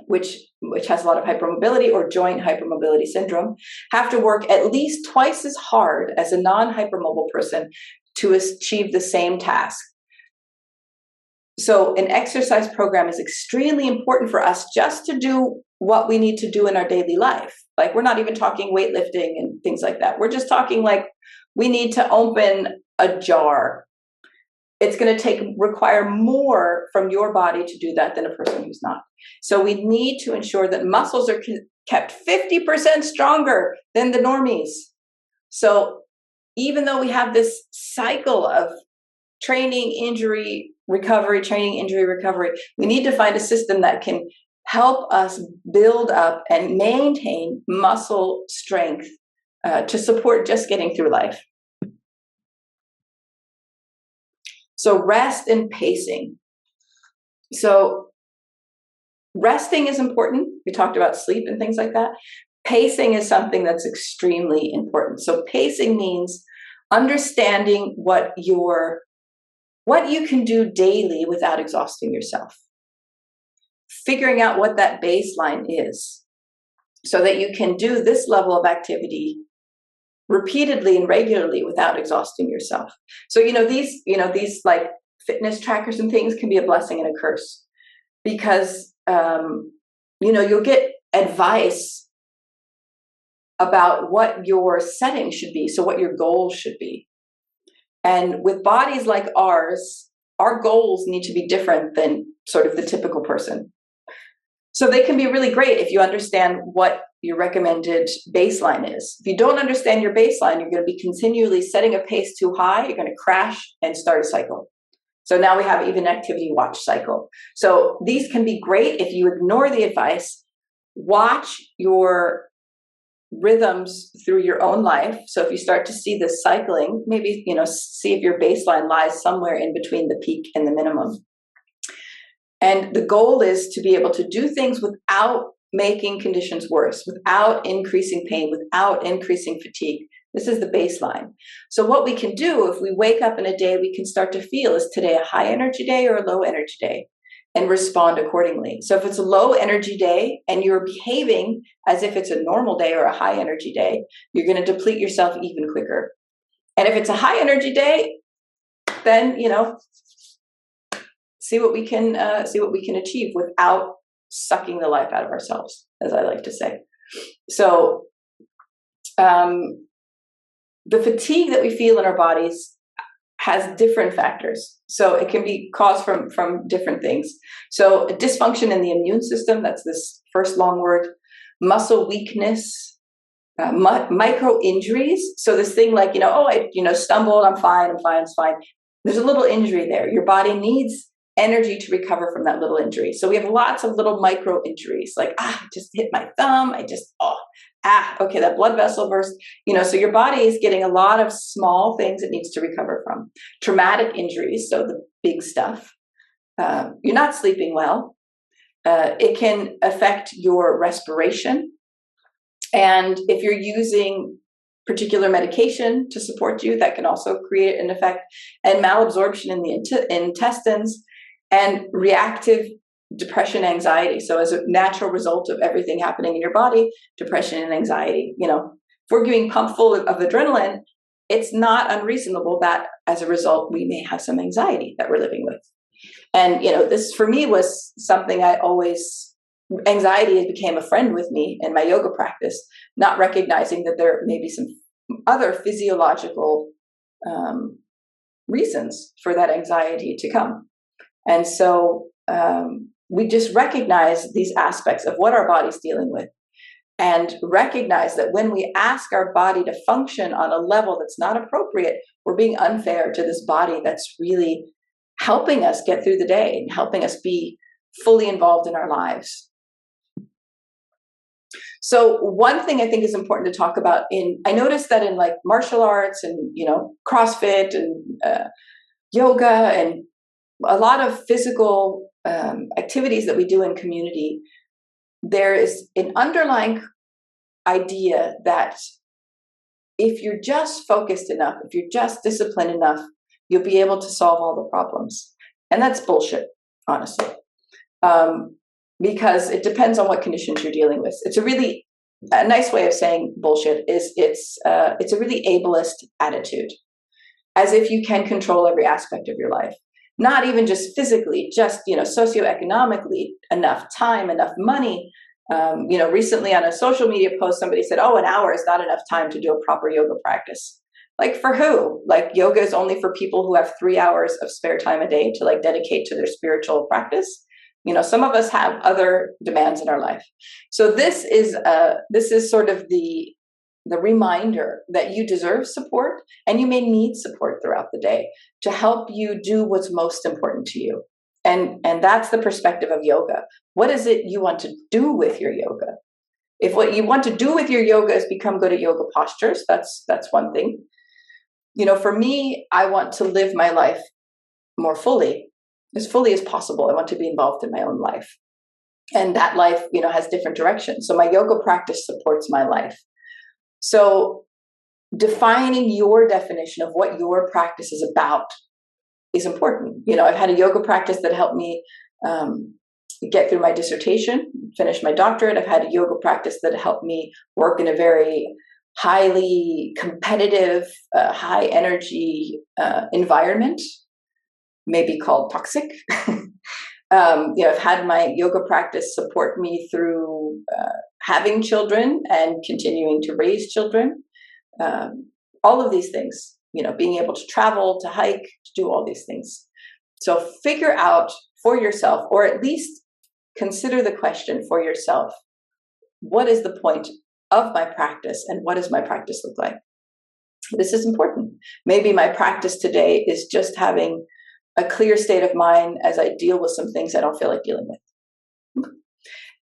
which has a lot of hypermobility, or joint hypermobility syndrome, have to work at least twice as hard as a non-hypermobile person to achieve the same task. So an exercise program is extremely important for us just to do what we need to do in our daily life. We're not even talking weightlifting and things like that. We're just talking we need to open a jar. It's going to require more from your body to do that than a person who's not. So we need to ensure that muscles are kept 50% stronger than the normies. So even though we have this cycle of training, injury, recovery, we need to find a system that can help us build up and maintain muscle strength to support just getting through life. So rest and pacing. So resting is important. We talked about sleep and things like that. Pacing is something that's extremely important. So pacing means understanding what your what you can do daily without exhausting yourself, figuring out what that baseline is so that you can do this level of activity repeatedly and regularly without exhausting yourself. So, these like fitness trackers and things can be a blessing and a curse because, you'll get advice about what your setting should be. So what your goals should be. And with bodies like ours, our goals need to be different than sort of the typical person. So they can be really great if you understand what your recommended baseline is. If you don't understand your baseline, you're going to be continually setting a pace too high. You're going to crash and start a cycle. So now we have even activity watch cycle. So these can be great if you ignore the advice, watch your rhythms through your own life. So if you start to see this cycling, maybe, see if your baseline lies somewhere in between the peak and the minimum. And the goal is to be able to do things without making conditions worse, without increasing pain, without increasing fatigue. This is the baseline. So what we can do if we wake up in a day, we can start to feel, is today a high energy day or a low energy day? And respond accordingly. So if it's a low energy day and you're behaving as if it's a normal day or a high energy day, you're going to deplete yourself even quicker. And if it's a high energy day, then, see what we can achieve without sucking the life out of ourselves, as I like to say. So the fatigue that we feel in our bodies has different factors. So it can be caused from different things. So a dysfunction in the immune system, that's this first long word, muscle weakness, micro injuries. So this thing like, I stumbled, I'm fine, it's fine. There's a little injury there. Your body needs energy to recover from that little injury. So we have lots of little micro injuries, like, I just hit my thumb. Okay, that blood vessel burst. So your body is getting a lot of small things it needs to recover from. Traumatic injuries, so the big stuff. You're not sleeping well. It can affect your respiration. And if you're using particular medication to support you, that can also create an effect. And malabsorption in the intestines and reactive depression, anxiety. So as a natural result of everything happening in your body, depression and anxiety, if we're getting pumped full of adrenaline, it's not unreasonable that as a result, we may have some anxiety that we're living with. And, this for me was something anxiety became a friend with me in my yoga practice, not recognizing that there may be some other physiological reasons for that anxiety to come. And so we just recognize these aspects of what our body's dealing with and recognize that when we ask our body to function on a level that's not appropriate, we're being unfair to this body that's really helping us get through the day and helping us be fully involved in our lives. So one thing I think is important to talk about I noticed that in like martial arts and, CrossFit and yoga and a lot of physical activities that we do in community, there is an underlying idea that if you're just focused enough, if you're just disciplined enough, you'll be able to solve all the problems. And that's bullshit, honestly. Because it depends on what conditions you're dealing with. It's a nice way of saying bullshit is it's a really ableist attitude, as if you can control every aspect of your life. Not even just physically, just, socioeconomically, enough time, enough money. Recently on a social media post, somebody said, an hour is not enough time to do a proper yoga practice. Like for who? Like yoga is only for people who have 3 hours of spare time a day to like dedicate to their spiritual practice. Some of us have other demands in our life. So this is sort of the reminder that you deserve support and you may need support throughout the day to help you do what's most important to you. And that's the perspective of yoga. What is it you want to do with your yoga? If what you want to do with your yoga is become good at yoga postures, that's one thing. For me, I want to live my life more fully as possible. I want to be involved in my own life. And that life, has different directions. So my yoga practice supports my life. So defining your definition of what your practice is about is important. I've had a yoga practice that helped me get through my dissertation, finish my doctorate. I've had a yoga practice that helped me work in a very highly competitive, high energy environment, maybe called toxic. I've had my yoga practice support me through having children and continuing to raise children. All of these things, being able to travel, to hike, to do all these things. So figure out for yourself, or at least consider the question for yourself, what is the point of my practice and what does my practice look like? This is important. Maybe my practice today is just having a clear state of mind as I deal with some things I don't feel like dealing with.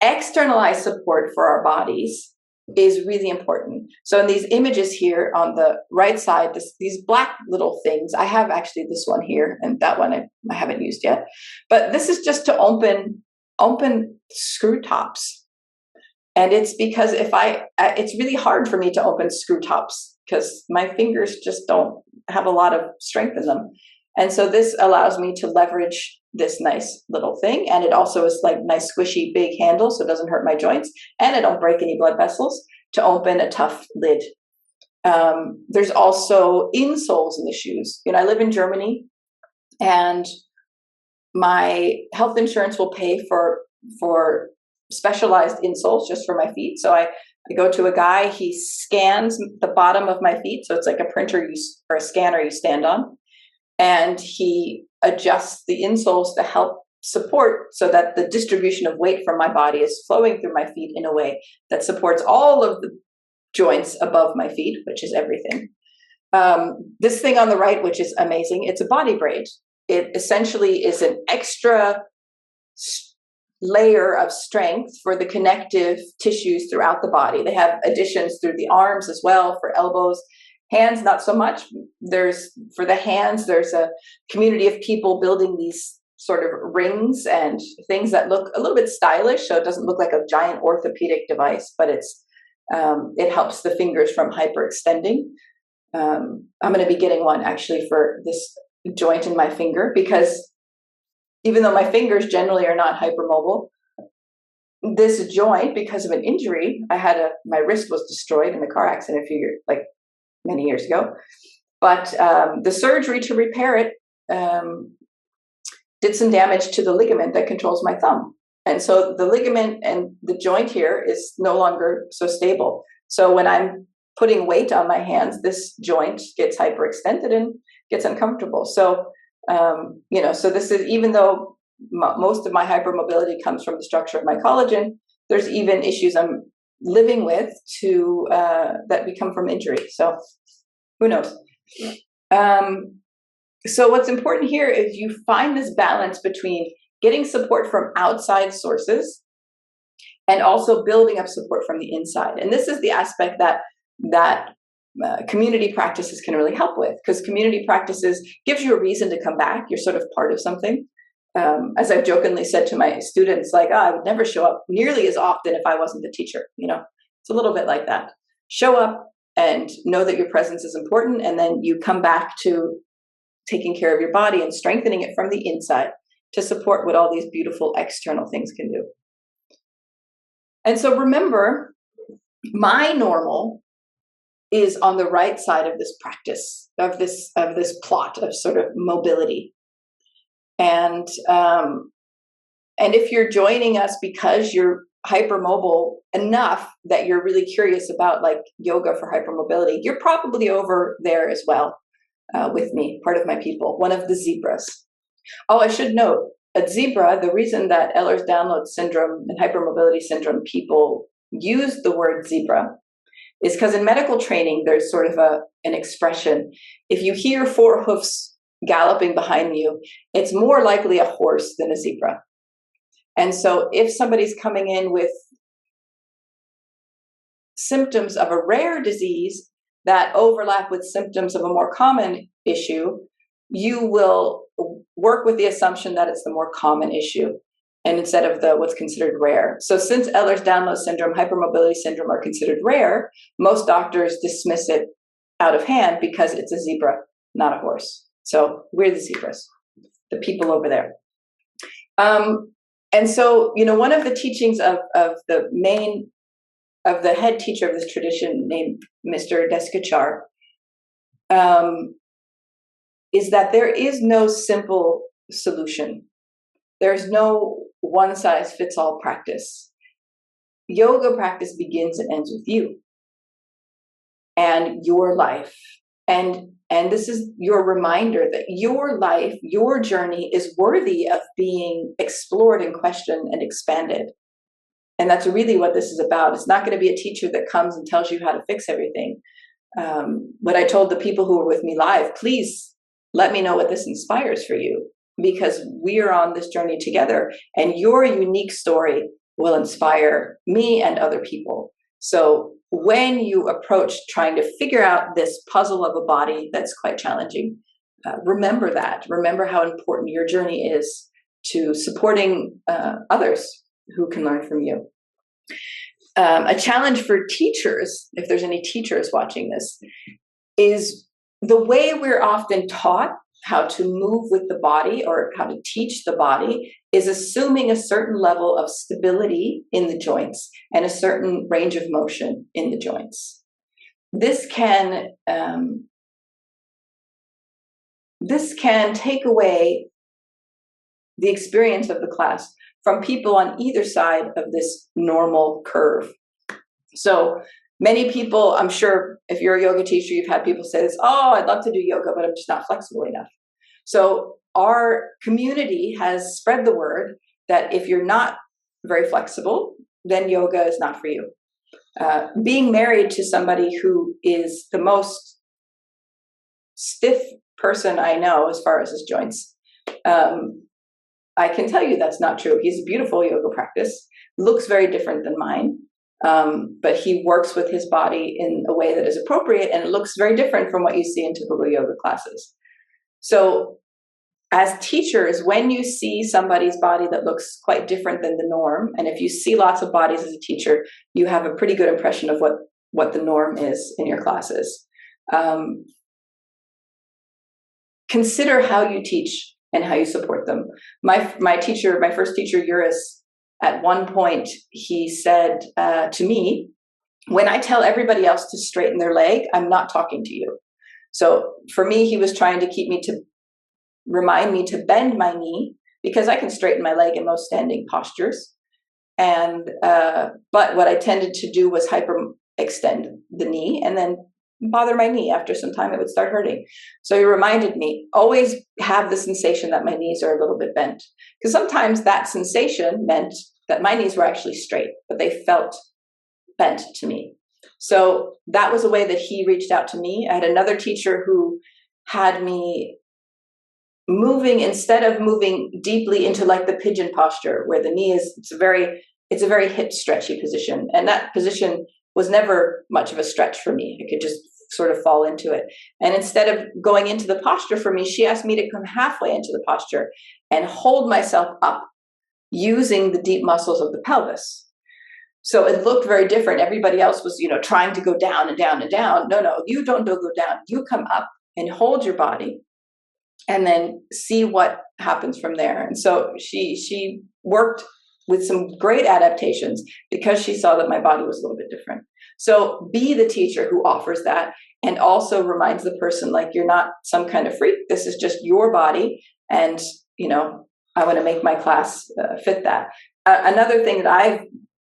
Externalized support for our bodies is really important. So in these images here on the right side, these black little things, I have actually this one here, and that one I haven't used yet. But this is just to open screw tops. And it's because it's really hard for me to open screw tops because my fingers just don't have a lot of strength in them. And so this allows me to leverage this nice little thing. And it also is like nice, squishy, big handle, so it doesn't hurt my joints. And I don't break any blood vessels to open a tough lid. There's also insoles in the shoes. I live in Germany, and my health insurance will pay for specialized insoles just for my feet. So I go to a guy, he scans the bottom of my feet. So it's like a printer or a scanner you stand on. And he adjusts the insoles to help support so that the distribution of weight from my body is flowing through my feet in a way that supports all of the joints above my feet, which is everything. This thing on the right, which is amazing, it's a body braid. It essentially is an extra layer of strength for the connective tissues throughout the body. They have additions through the arms as well, for elbows. Hands, not so much. For the hands, there's a community of people building these sort of rings and things that look a little bit stylish, so it doesn't look like a giant orthopedic device, but it helps the fingers from hyperextending. I'm going to be getting one actually for this joint in my finger, because even though my fingers generally are not hypermobile, this joint, because of an injury, my wrist was destroyed in a car accident many years ago. But the surgery to repair it did some damage to the ligament that controls my thumb. And so the ligament and the joint here is no longer so stable. So when I'm putting weight on my hands, this joint gets hyperextended and gets uncomfortable. So, so this is, even though most of my hypermobility comes from the structure of my collagen, there's even issues I'm living with that become from injury. So who knows? So what's important here is you find this balance between getting support from outside sources and also building up support from the inside. And this is the aspect that community practices can really help with, because community practices gives you a reason to come back. You're sort of part of something. As I've jokingly said to my students, I would never show up nearly as often if I wasn't the teacher. It's a little bit like that. Show up and know that your presence is important, and then you come back to taking care of your body and strengthening it from the inside to support what all these beautiful external things can do. And so remember, my normal is on the right side of this practice, of this plot of sort of mobility. And if you're joining us because you're hypermobile enough that you're really curious about yoga for hypermobility, you're probably over there as well with me, part of my people, one of the zebras. Oh, I should note, a zebra, the reason that Ehlers-Danlos syndrome and hypermobility syndrome people use the word zebra is because in medical training, there's sort of an expression. If you hear four hoofs galloping behind you, it's more likely a horse than a zebra. And so if somebody's coming in with symptoms of a rare disease that overlap with symptoms of a more common issue, you will work with the assumption that it's the more common issue, and instead of what's considered rare. So since Ehlers-Danlos syndrome, hypermobility syndrome are considered rare, most doctors dismiss it out of hand because it's a zebra, not a horse. So we're the zebras. the people over there. And so, one of the teachings of the head teacher of this tradition, named Mr. Deskachar, is that there is no simple solution. There's no one-size-fits-all practice. Yoga practice begins and ends with you and your life. And this is your reminder that your life, your journey is worthy of being explored and questioned and expanded. And that's really what this is about. It's not going to be a teacher that comes and tells you how to fix everything. What I told the people who were with me live, please let me know what this inspires for you, because we are on this journey together, and your unique story will inspire me and other people. So when you approach trying to figure out this puzzle of a body that's quite challenging, remember that. Remember how important your journey is to supporting others who can learn from you. A challenge for teachers, if there's any teachers watching this, is the way we're often taught how to move with the body or how to teach the body is assuming a certain level of stability in the joints and a certain range of motion in the joints. This can take away the experience of the class from people on either side of this normal curve. So many people, I'm sure if you're a yoga teacher, you've had people say this, oh, I'd love to do yoga, but I'm just not flexible enough. So our community has spread the word that if you're not very flexible, then yoga is not for you. Being married to somebody who is the most stiff person I know as far as his joints, I can tell you that's not true. He's a beautiful yoga practice, looks very different than mine. But he works with his body in a way that is appropriate, and it looks very different from what you see in typical yoga classes. So as teachers, when you see somebody's body that looks quite different than the norm, and if you see lots of bodies as a teacher, you have a pretty good impression of what the norm is in your classes. Consider how you teach and how you support them. My first teacher, Eurus, at one point, he said to me, when I tell everybody else to straighten their leg, I'm not talking to you. So for me, he was trying to remind me to bend my knee, because I can straighten my leg in most standing postures. But what I tended to do was hyperextend the knee and then bother my knee. After some time, it would start hurting. So he reminded me, always have the sensation that my knees are a little bit bent. Because sometimes that sensation meant that my knees were actually straight, but they felt bent to me. So that was a way that he reached out to me. I had another teacher who had me moving, instead of moving deeply into like the pigeon posture, where the knee is, it's a very hip stretchy position. And that position was never much of a stretch for me. I could just sort of fall into it. And instead of going into the posture for me, she asked me to come halfway into the posture and hold myself up using the deep muscles of the pelvis. So it looked very different. Everybody else was, trying to go down and down and down. No, you don't go down. You come up and hold your body and then see what happens from there. And so she worked with some great adaptations because she saw that my body was a little bit different. So be the teacher who offers that and also reminds the person, like, you're not some kind of freak. This is just your body. And, I want to make my class fit that. Another thing that I've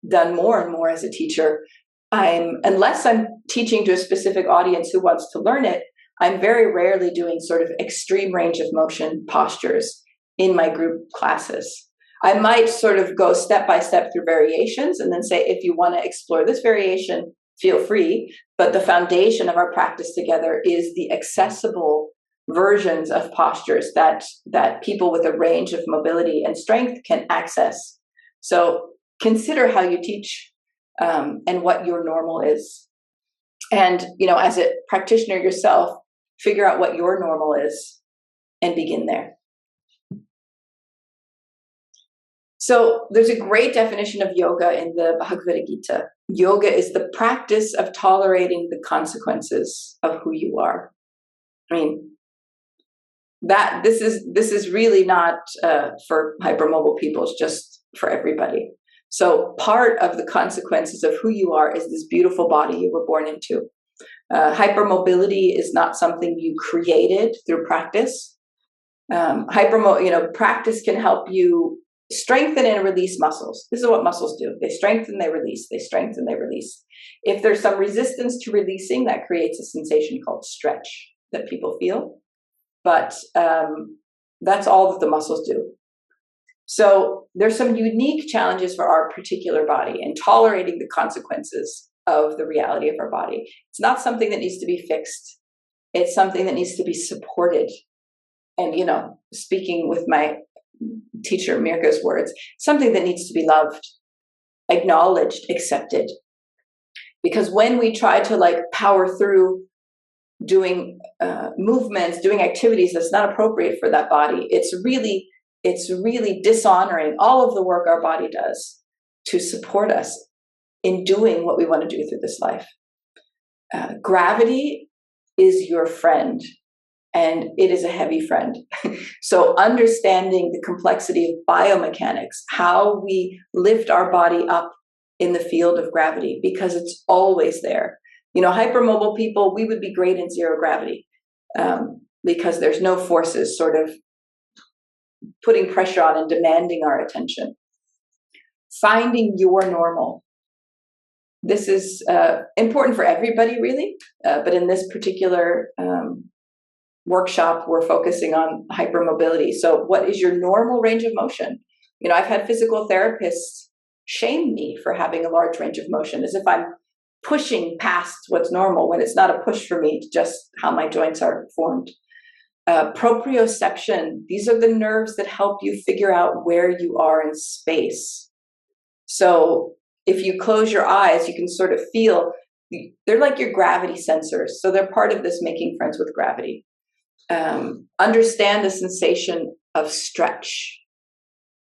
done more and more as a teacher, unless I'm teaching to a specific audience who wants to learn it, I'm very rarely doing sort of extreme range of motion postures in my group classes. I might sort of go step by step through variations and then say, if you want to explore this variation, feel free. But the foundation of our practice together is the accessible versions of postures that people with a range of mobility and strength can access. So consider how you teach and what your normal is. And, as a practitioner yourself, figure out what your normal is and begin there. So there's a great definition of yoga in the Bhagavad Gita. Yoga is the practice of tolerating the consequences of who you are. I mean, that this is really not for hypermobile people. It's just for everybody. So part of the consequences of who you are is this beautiful body you were born into. Hypermobility is not something you created through practice. Practice can help you strengthen and release muscles. This is what muscles do. They strengthen, they release, they strengthen, they release. If there's some resistance to releasing, that creates a sensation called stretch that people feel. But that's all that the muscles do. So there's some unique challenges for our particular body in tolerating the consequences of the reality of our body. It's not something that needs to be fixed. It's something that needs to be supported. And, speaking with my teacher Mirka's words, something that needs to be loved, acknowledged, accepted. Because when we try to power through doing movements, doing activities that's not appropriate for that body, it's really dishonoring all of the work our body does to support us in doing what we want to do through this life. Gravity is your friend, and it is a heavy friend. So understanding the complexity of biomechanics, how we lift our body up in the field of gravity, because it's always there. Hypermobile people, we would be great in zero gravity because there's no forces sort of putting pressure on and demanding our attention. Finding your normal. This is important for everybody, really. But in this particular workshop, we're focusing on hypermobility. So what is your normal range of motion? I've had physical therapists shame me for having a large range of motion, as if I'm pushing past what's normal, when it's not a push for me, it's just how my joints are formed. Proprioception, these are the nerves that help you figure out where you are in space. So if you close your eyes, you can sort of feel, they're like your gravity sensors. So they're part of this making friends with gravity. Understand the sensation of stretch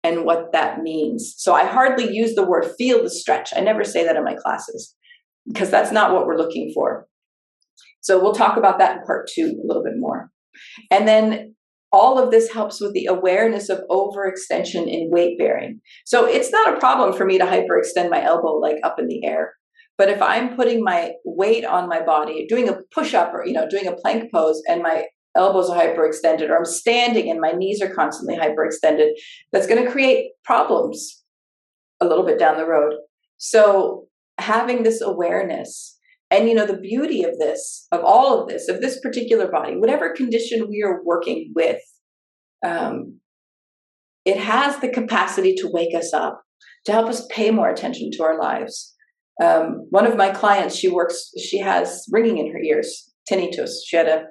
and what that means. So I hardly use the word feel the stretch. I never say that in my classes, because that's not what we're looking for. So we'll talk about that in part 2 a little bit more. And then all of this helps with the awareness of overextension in weight bearing. So it's not a problem for me to hyperextend my elbow up in the air. But if I'm putting my weight on my body, doing a push-up or doing a plank pose, and my elbows are hyperextended, or I'm standing and my knees are constantly hyperextended, that's going to create problems a little bit down the road. So having this awareness, and the beauty of this, of all of this, of this particular body, whatever condition we are working with, it has the capacity to wake us up, to help us pay more attention to our lives. One of my clients, she has ringing in her ears, tinnitus. She had a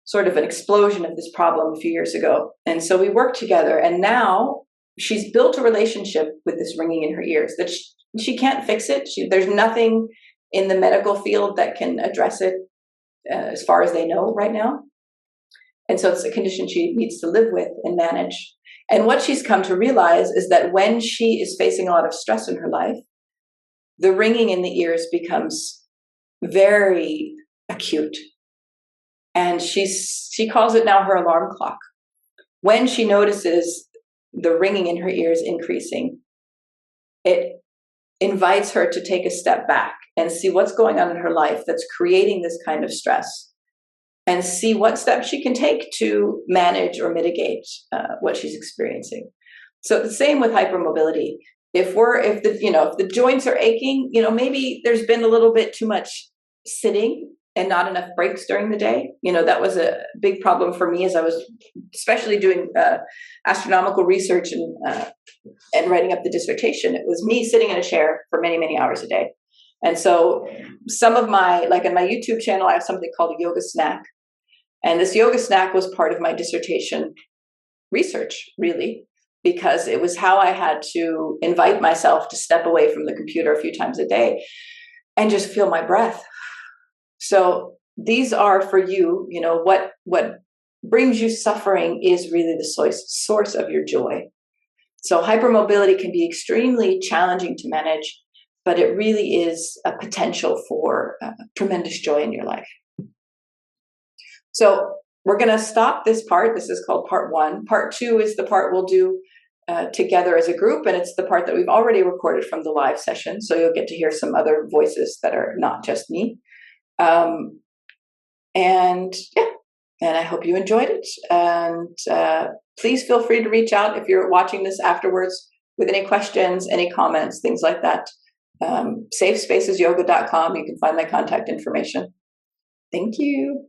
sort of an explosion of this problem a few years ago. And so we worked together, and now she's built a relationship with this ringing in her ears that she can't fix it. There's nothing in the medical field that can address it as far as they know right now. And so it's a condition she needs to live with and manage. And what she's come to realize is that when she is facing a lot of stress in her life, the ringing in the ears becomes very acute. And she calls it now her alarm clock. When she notices the ringing in her ears increasing, it invites her to take a step back and see what's going on in her life that's creating this kind of stress, and see what steps she can take to manage or mitigate what she's experiencing. So the same with hypermobility. If the joints are aching, maybe there's been a little bit too much sitting and not enough breaks during the day. That was a big problem for me as I was especially doing astronomical research and writing up the dissertation. It was me sitting in a chair for many, many hours a day. And so some of my, in my YouTube channel, I have something called a yoga snack. And this yoga snack was part of my dissertation research, really, because it was how I had to invite myself to step away from the computer a few times a day and just feel my breath. So these are for you, what brings you suffering is really the source of your joy. So hypermobility can be extremely challenging to manage, but it really is a potential for tremendous joy in your life. So we're going to stop this part. This is called part 1. Part 2 is the part we'll do together as a group, and it's the part that we've already recorded from the live session. So you'll get to hear some other voices that are not just me. And yeah, and I hope you enjoyed it. And please feel free to reach out if you're watching this afterwards with any questions, any comments, things like that. Safespacesyoga.com. You can find my contact information. Thank you.